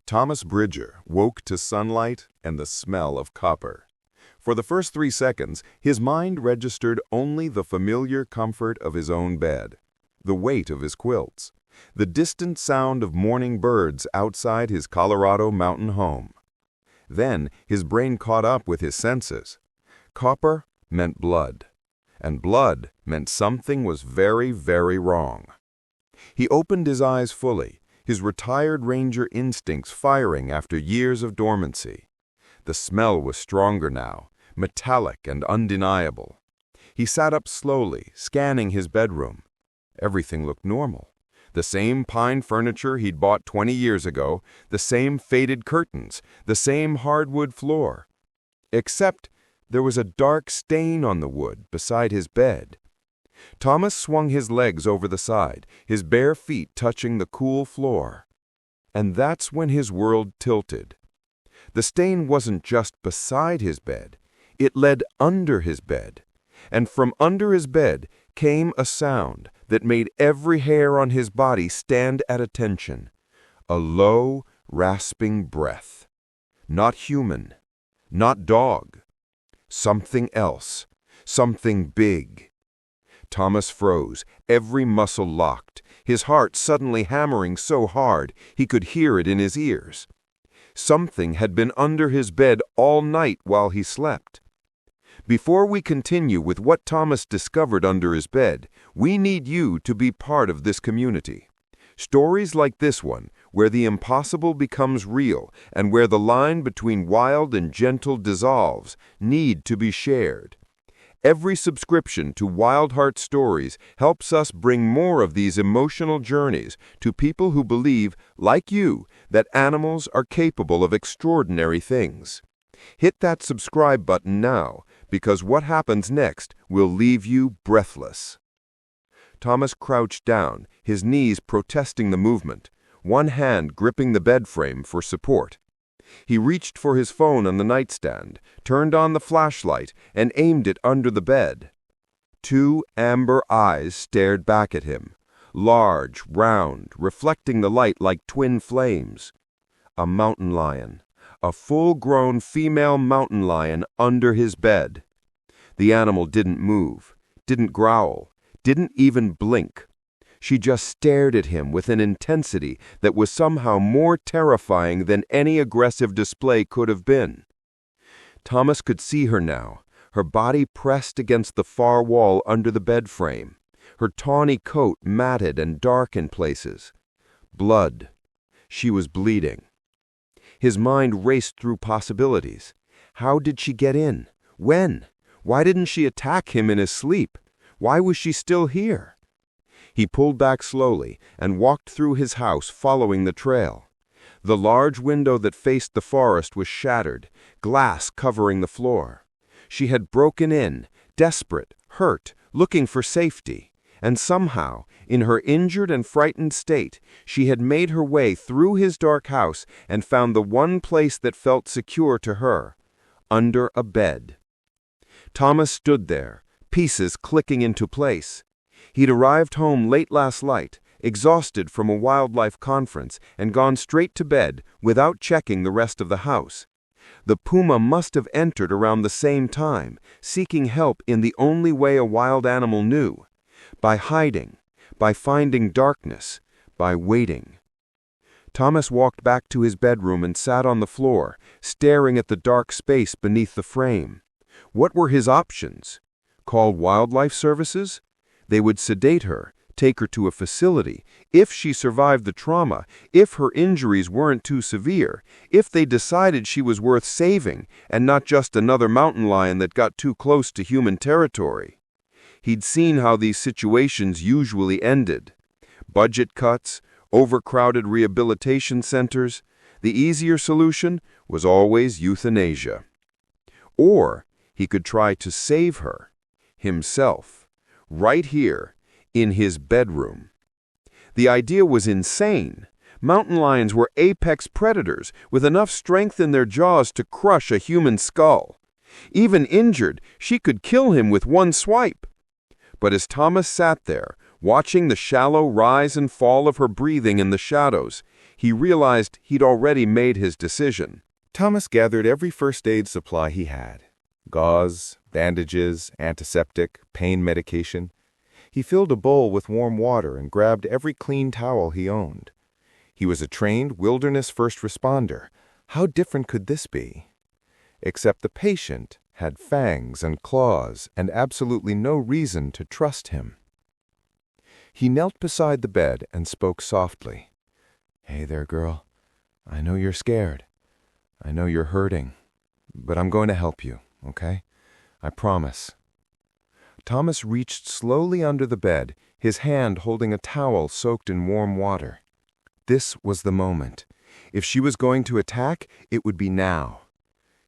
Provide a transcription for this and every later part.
Thomas Bridger woke to sunlight and the smell of copper. For the first 3 seconds, his mind registered only the familiar comfort of his own bed, the weight of his quilts, the distant sound of morning birds outside his Colorado mountain home. Then his brain caught up with his senses. Copper meant blood, and blood meant something was very, very wrong. He opened his eyes fully, his retired ranger instincts firing after years of dormancy. The smell was stronger now, metallic and undeniable. He sat up slowly, scanning his bedroom. Everything looked normal. The same pine furniture he'd bought 20 years ago, the same faded curtains, the same hardwood floor. Except there was a dark stain on the wood beside his bed. Thomas swung his legs over the side, his bare feet touching the cool floor. And that's when his world tilted. The stain wasn't just beside his bed, it led under his bed. And from under his bed came a sound that made every hair on his body stand at attention. A low, rasping breath. Not human, not dog. Something else, something big. Thomas froze, every muscle locked, his heart suddenly hammering so hard he could hear it in his ears. Something had been under his bed all night while he slept. Before we continue with what Thomas discovered under his bed, we need you to be part of this community. Stories like this one, where the impossible becomes real and where the line between wild and gentle dissolves, need to be shared. Every subscription to Wild Heart Stories helps us bring more of these emotional journeys to people who believe, like you, that animals are capable of extraordinary things. Hit that subscribe button now, because what happens next will leave you breathless. Thomas crouched down, his knees protesting the movement, one hand gripping the bed frame for support. He reached for his phone on the nightstand, turned on the flashlight, and aimed it under the bed. 2 amber eyes stared back at him, large, round, reflecting the light like twin flames. A mountain lion, a full-grown female mountain lion under his bed. The animal didn't move, didn't growl, didn't even blink. She just stared at him with an intensity that was somehow more terrifying than any aggressive display could have been. Thomas could see her now, her body pressed against the far wall under the bed frame, her tawny coat matted and dark in places. Blood. She was bleeding. His mind raced through possibilities. How did she get in? When? Why didn't she attack him in his sleep? Why was she still here? He pulled back slowly and walked through his house following the trail. The large window that faced the forest was shattered, glass covering the floor. She had broken in, desperate, hurt, looking for safety, and somehow, in her injured and frightened state, she had made her way through his dark house and found the one place that felt secure to her, under a bed. Thomas stood there, pieces clicking into place. He'd arrived home late last night, exhausted from a wildlife conference, and gone straight to bed without checking the rest of the house. The puma must have entered around the same time, seeking help in the only way a wild animal knew, by hiding, by finding darkness, by waiting. Thomas walked back to his bedroom and sat on the floor, staring at the dark space beneath the frame. What were his options? Call wildlife services? They would sedate her, take her to a facility. If she survived the trauma, if her injuries weren't too severe, if they decided she was worth saving and not just another mountain lion that got too close to human territory. He'd seen how these situations usually ended. Budget cuts, overcrowded rehabilitation centers. The easier solution was always euthanasia. Or he could try to save her, himself. Right here, in his bedroom. The idea was insane. Mountain lions were apex predators with enough strength in their jaws to crush a human skull. Even injured, she could kill him with one swipe. But as Thomas sat there, watching the shallow rise and fall of her breathing in the shadows, He realized he'd already made his decision. Thomas gathered every first aid supply he had. Gauze, bandages, antiseptic, pain medication. He filled a bowl with warm water and grabbed every clean towel he owned. He was a trained wilderness first responder. How different could this be? Except the patient had fangs and claws and absolutely no reason to trust him. He knelt beside the bed and spoke softly. "Hey there, girl. I know you're scared. I know you're hurting. But I'm going to help you, okay? I promise." Thomas reached slowly under the bed, his hand holding a towel soaked in warm water. This was the moment. If she was going to attack, it would be now.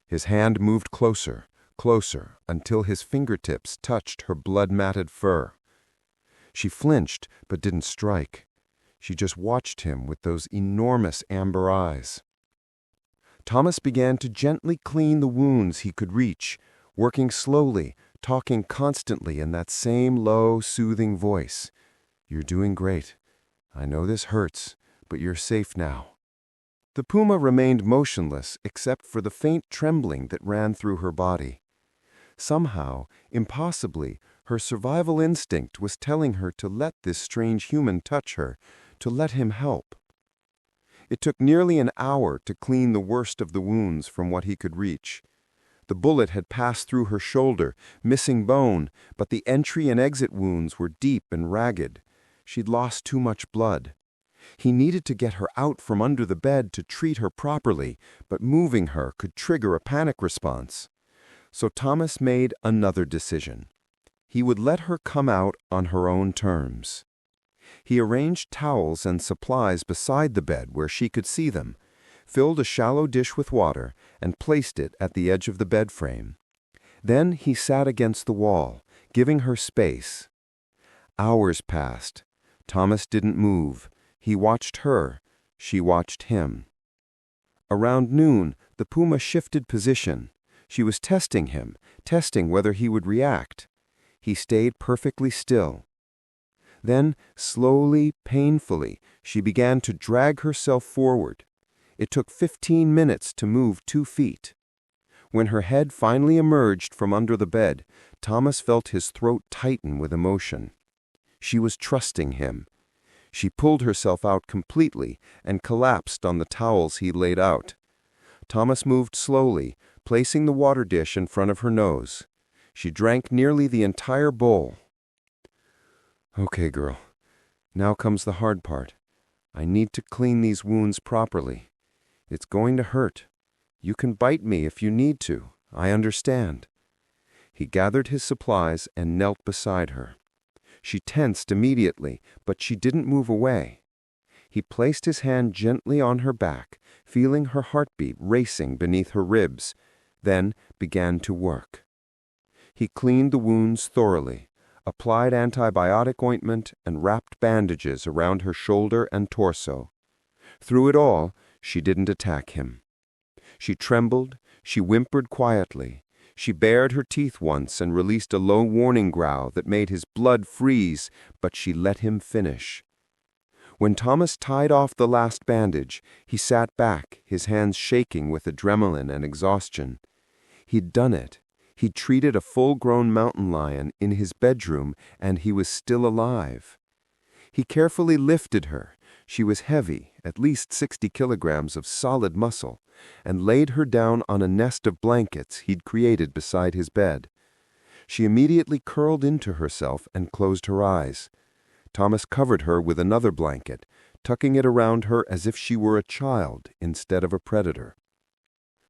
His hand moved closer, closer, until his fingertips touched her blood-matted fur. She flinched, but didn't strike. She just watched him with those enormous amber eyes. Thomas began to gently clean the wounds he could reach, working slowly, talking constantly in that same low, soothing voice. "You're doing great. I know this hurts, but you're safe now." The puma remained motionless except for the faint trembling that ran through her body. Somehow, impossibly, her survival instinct was telling her to let this strange human touch her, to let him help. It took nearly an hour to clean the worst of the wounds from what he could reach. The bullet had passed through her shoulder, missing bone, but the entry and exit wounds were deep and ragged. She'd lost too much blood. He needed to get her out from under the bed to treat her properly, but moving her could trigger a panic response. So Thomas made another decision. He would let her come out on her own terms. He arranged towels and supplies beside the bed where she could see them, filled a shallow dish with water, and placed it at the edge of the bed frame. Then he sat against the wall, giving her space. Hours passed. Thomas didn't move. He watched her. She watched him. Around noon, the puma shifted position. She was testing him, testing whether he would react. He stayed perfectly still. Then, slowly, painfully, she began to drag herself forward. It took 15 minutes to move 2 feet. When her head finally emerged from under the bed, Thomas felt his throat tighten with emotion. She was trusting him. She pulled herself out completely and collapsed on the towels he laid out. Thomas moved slowly, placing the water dish in front of her nose. She drank nearly the entire bowl. "Okay, girl. Now comes the hard part. I need to clean these wounds properly. It's going to hurt. You can bite me if you need to. I understand." He gathered his supplies and knelt beside her. She tensed immediately, but she didn't move away. He placed his hand gently on her back, feeling her heartbeat racing beneath her ribs, then began to work. He cleaned the wounds thoroughly, applied antibiotic ointment and wrapped bandages around her shoulder and torso. Through it all, she didn't attack him. She trembled, she whimpered quietly. She bared her teeth once and released a low warning growl that made his blood freeze, but she let him finish. When Thomas tied off the last bandage, he sat back, his hands shaking with adrenaline and exhaustion. He'd done it. He'd treated a full-grown mountain lion in his bedroom, and he was still alive. He carefully lifted her. She was heavy, at least 60 kilograms of solid muscle, and laid her down on a nest of blankets he'd created beside his bed. She immediately curled into herself and closed her eyes. Thomas covered her with another blanket, tucking it around her as if she were a child instead of a predator.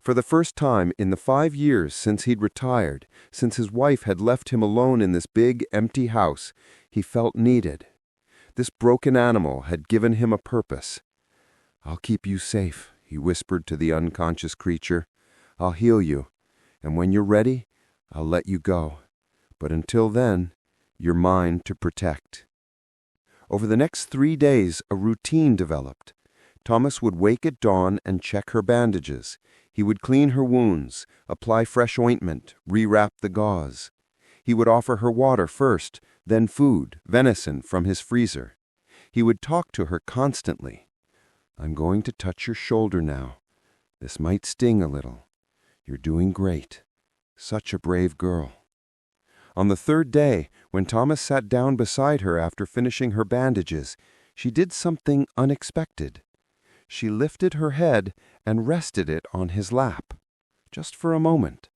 For the first time in the 5 years since he'd retired, since his wife had left him alone in this big, empty house, he felt needed. This broken animal had given him a purpose. "I'll keep you safe," he whispered to the unconscious creature. "I'll heal you, and when you're ready, I'll let you go. But until then, you're mine to protect." Over the next 3 days, a routine developed. Thomas would wake at dawn and check her bandages. He would clean her wounds, apply fresh ointment, rewrap the gauze. He would offer her water first, then food, venison from his freezer. He would talk to her constantly. I'm going to touch your shoulder now. This might sting a little. You're doing great. Such a brave girl." On the third day, when Thomas sat down beside her after finishing her bandages, she did something unexpected. She lifted her head and rested it on his lap, just for a moment.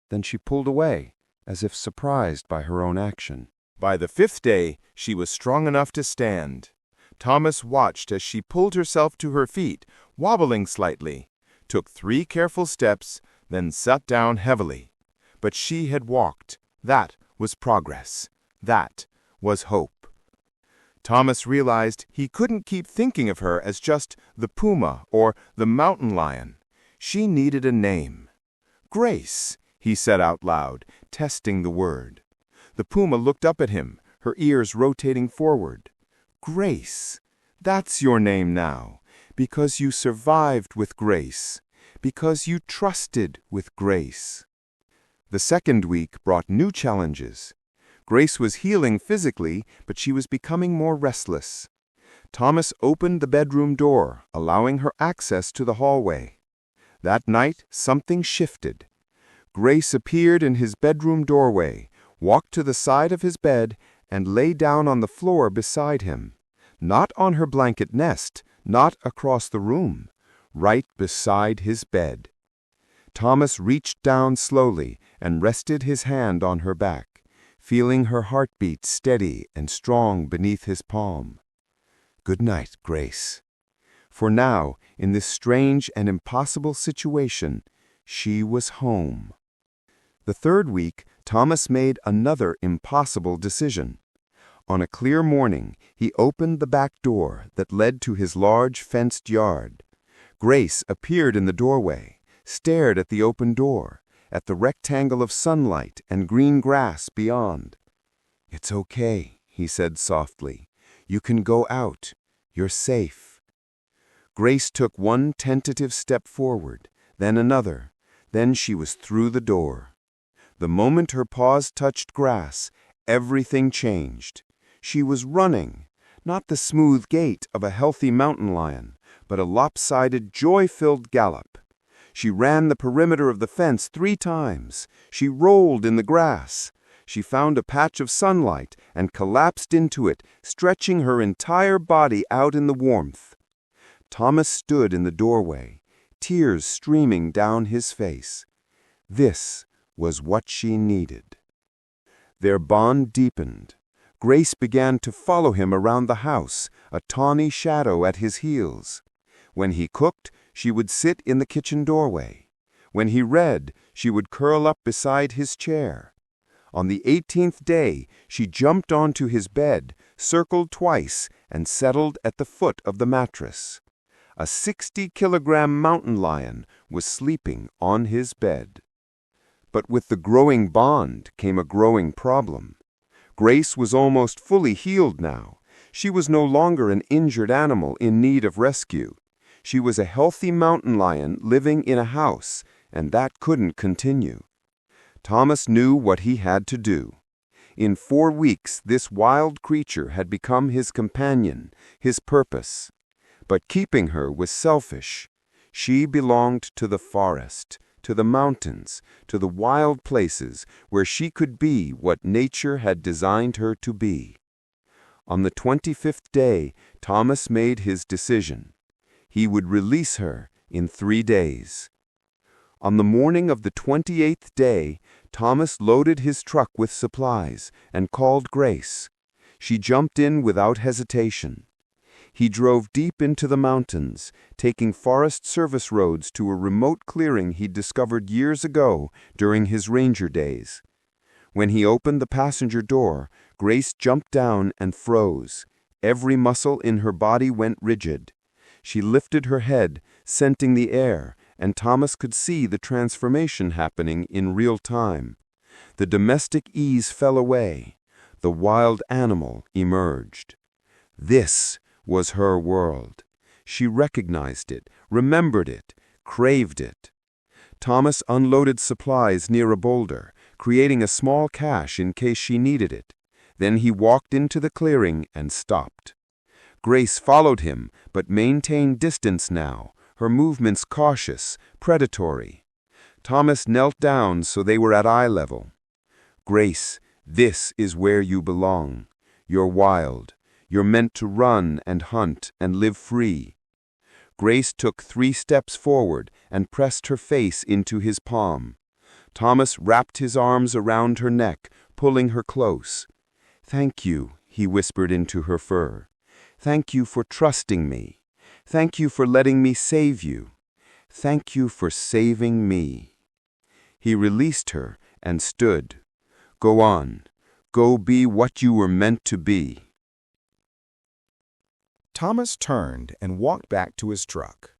Then she pulled away, as if surprised by her own action. By the 5th day, she was strong enough to stand. Thomas watched as she pulled herself to her feet, wobbling slightly, took 3 careful steps, then sat down heavily. But she had walked. That was progress. That was hope. Thomas realized he couldn't keep thinking of her as just the puma or the mountain lion. She needed a name. "Grace," he said out loud, testing the word. The puma looked up at him, her ears rotating forward. "Grace, that's your name now, because you survived with grace, because you trusted with grace." The second week brought new challenges. Grace was healing physically, but she was becoming more restless. Thomas opened the bedroom door, allowing her access to the hallway. That night, something shifted. Grace appeared in his bedroom doorway, walked to the side of his bed, and lay down on the floor beside him. Not on her blanket nest, not across the room, right beside his bed. Thomas reached down slowly and rested his hand on her back, feeling her heartbeat steady and strong beneath his palm. "Good night, Grace." For now, in this strange and impossible situation, she was home. The third week, Thomas made another impossible decision. On a clear morning, he opened the back door that led to his large fenced yard. Grace appeared in the doorway, stared at the open door, at the rectangle of sunlight and green grass beyond. "It's okay," he said softly. "You can go out. You're safe." Grace took one tentative step forward, then another. Then she was through the door. The moment her paws touched grass, everything changed. She was running, not the smooth gait of a healthy mountain lion, but a lopsided, joy-filled gallop. She ran the perimeter of the fence 3 times. She rolled in the grass. She found a patch of sunlight and collapsed into it, stretching her entire body out in the warmth. Thomas stood in the doorway, tears streaming down his face. This was what she needed. Their bond deepened. Grace began to follow him around the house, a tawny shadow at his heels. When he cooked, she would sit in the kitchen doorway. When he read, she would curl up beside his chair. On the 18th day, she jumped onto his bed, circled twice, and settled at the foot of the mattress. A 60-kilogram mountain lion was sleeping on his bed. But with the growing bond came a growing problem. Grace was almost fully healed now. She was no longer an injured animal in need of rescue. She was a healthy mountain lion living in a house, and that couldn't continue. Thomas knew what he had to do. In 4 weeks, this wild creature had become his companion, his purpose. But keeping her was selfish. She belonged to the forest, to the mountains, to the wild places where she could be what nature had designed her to be. On the 25th day, Thomas made his decision. He would release her in 3 days. On the morning of the 28th day, Thomas loaded his truck with supplies and called Grace. She jumped in without hesitation. He drove deep into the mountains, taking Forest Service roads to a remote clearing he'd discovered years ago during his ranger days. When he opened the passenger door, Grace jumped down and froze. Every muscle in her body went rigid. She lifted her head, scenting the air, and Thomas could see the transformation happening in real time. The domestic ease fell away. The wild animal emerged. This was her world. She recognized it, remembered it, craved it. Thomas unloaded supplies near a boulder, creating a small cache in case she needed it. Then he walked into the clearing and stopped. Grace followed him, but maintained distance now, her movements cautious, predatory. Thomas knelt down so they were at eye level. "Grace, this is where you belong. You're wild. You're meant to run and hunt and live free." Grace took 3 steps forward and pressed her face into his palm. Thomas wrapped his arms around her neck, pulling her close. "Thank you," he whispered into her fur. "Thank you for trusting me. Thank you for letting me save you. Thank you for saving me." He released her and stood. "Go on. Go be what you were meant to be." Thomas turned and walked back to his truck.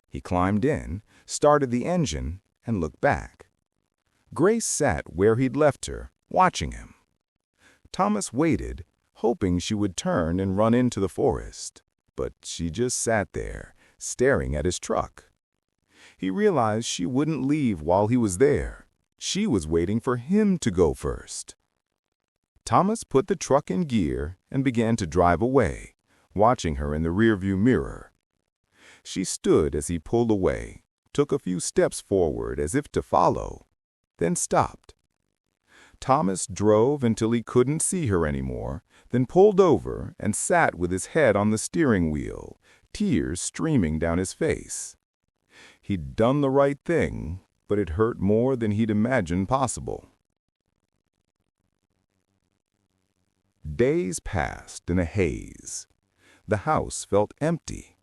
He climbed in, started the engine, and looked back. Grace sat where he'd left her, watching him. Thomas waited, hoping she would turn and run into the forest, but she just sat there, staring at his truck. He realized she wouldn't leave while he was there. She was waiting for him to go first. Thomas put the truck in gear and began to drive away, watching her in the rearview mirror. She stood as he pulled away, took a few steps forward as if to follow, then stopped. Thomas drove until he couldn't see her anymore, then pulled over and sat with his head on the steering wheel, tears streaming down his face. He'd done the right thing, but it hurt more than he'd imagined possible. Days passed in a haze. The house felt empty.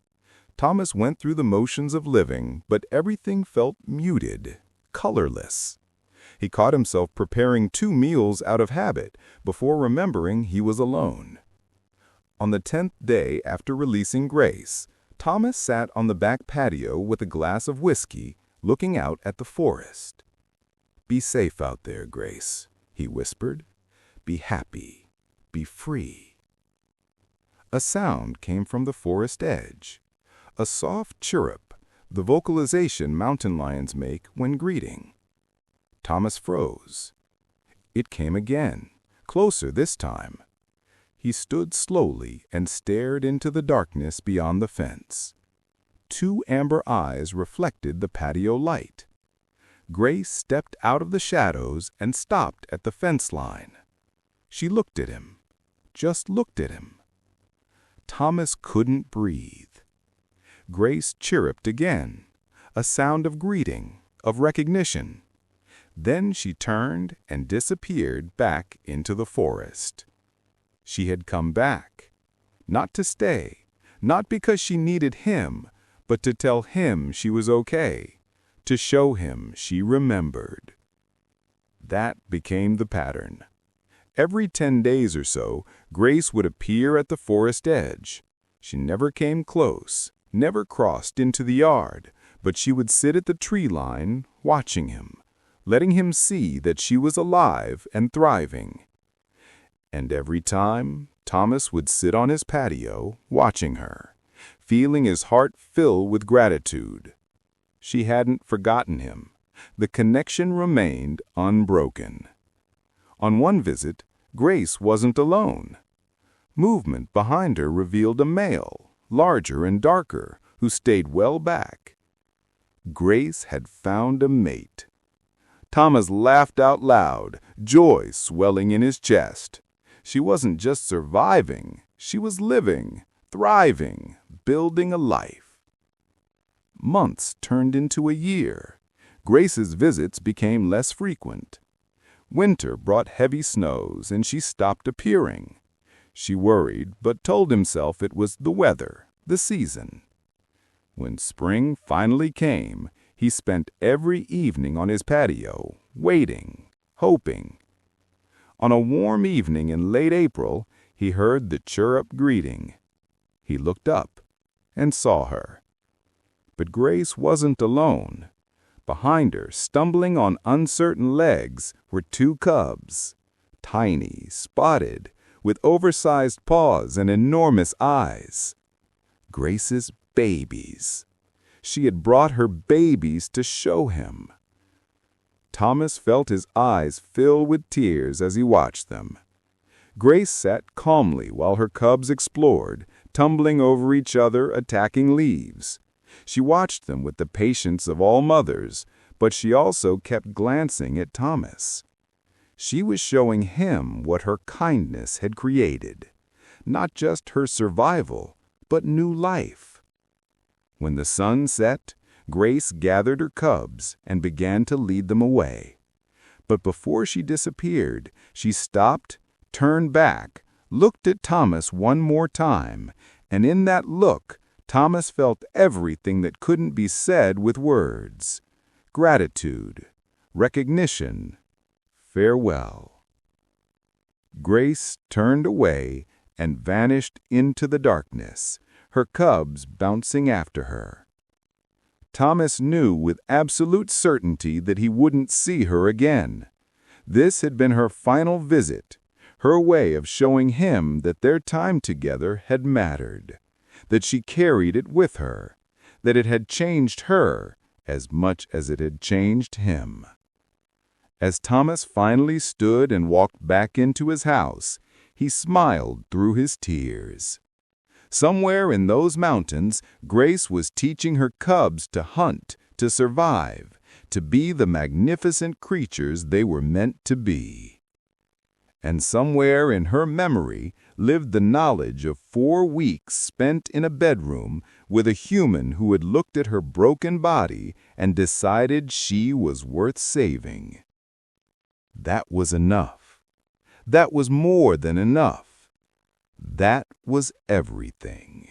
Thomas went through the motions of living, but everything felt muted, colorless. He caught himself preparing 2 meals out of habit before remembering he was alone. On the 10th day after releasing Grace, Thomas sat on the back patio with a glass of whiskey, looking out at the forest. "Be safe out there, Grace," he whispered. "Be happy. Be free." A sound came from the forest edge. A soft chirrup, the vocalization mountain lions make when greeting. Thomas froze. It came again, closer this time. He stood slowly and stared into the darkness beyond the fence. 2 amber eyes reflected the patio light. Grace stepped out of the shadows and stopped at the fence line. She looked at him, just looked at him. Thomas couldn't breathe. Grace chirruped again, a sound of greeting, of recognition. Then she turned and disappeared back into the forest. She had come back, not to stay, not because she needed him, but to tell him she was okay, to show him she remembered. That became the pattern. Every 10 days or so, Grace would appear at the forest edge. She never came close, never crossed into the yard, but she would sit at the tree line, watching him, letting him see that she was alive and thriving. And every time, Thomas would sit on his patio, watching her, feeling his heart fill with gratitude. She hadn't forgotten him. The connection remained unbroken. On one visit, Grace wasn't alone. Movement behind her revealed a male, larger and darker, who stayed well back. Grace had found a mate. Thomas laughed out loud, joy swelling in his chest. She wasn't just surviving, she was living, thriving, building a life. Months turned into a year. Grace's visits became less frequent. Winter brought heavy snows, and she stopped appearing. She worried, but told himself it was the weather, the season. When spring finally came, he spent every evening on his patio, waiting, hoping. On a warm evening in late April, he heard the chirrup greeting. He looked up and saw her. But Grace wasn't alone. Behind her, stumbling on uncertain legs, were 2 cubs, tiny, spotted, with oversized paws and enormous eyes. Grace's babies. She had brought her babies to show him. Thomas felt his eyes fill with tears as he watched them. Grace sat calmly while her cubs explored, tumbling over each other, attacking leaves. She watched them with the patience of all mothers, but she also kept glancing at Thomas. She was showing him what her kindness had created, not just her survival, but new life. When the sun set, Grace gathered her cubs and began to lead them away. But before she disappeared, she stopped, turned back, looked at Thomas one more time, and in that look, Thomas felt everything that couldn't be said with words: gratitude, recognition, farewell. Grace turned away and vanished into the darkness, her cubs bouncing after her. Thomas knew with absolute certainty that he wouldn't see her again. This had been her final visit, her way of showing him that their time together had mattered, that she carried it with her, that it had changed her as much as it had changed him. As Thomas finally stood and walked back into his house, he smiled through his tears. Somewhere in those mountains, Grace was teaching her cubs to hunt, to survive, to be the magnificent creatures they were meant to be. And somewhere in her memory lived the knowledge of 4 weeks spent in a bedroom with a human who had looked at her broken body and decided she was worth saving. That was enough. That was more than enough. That was everything.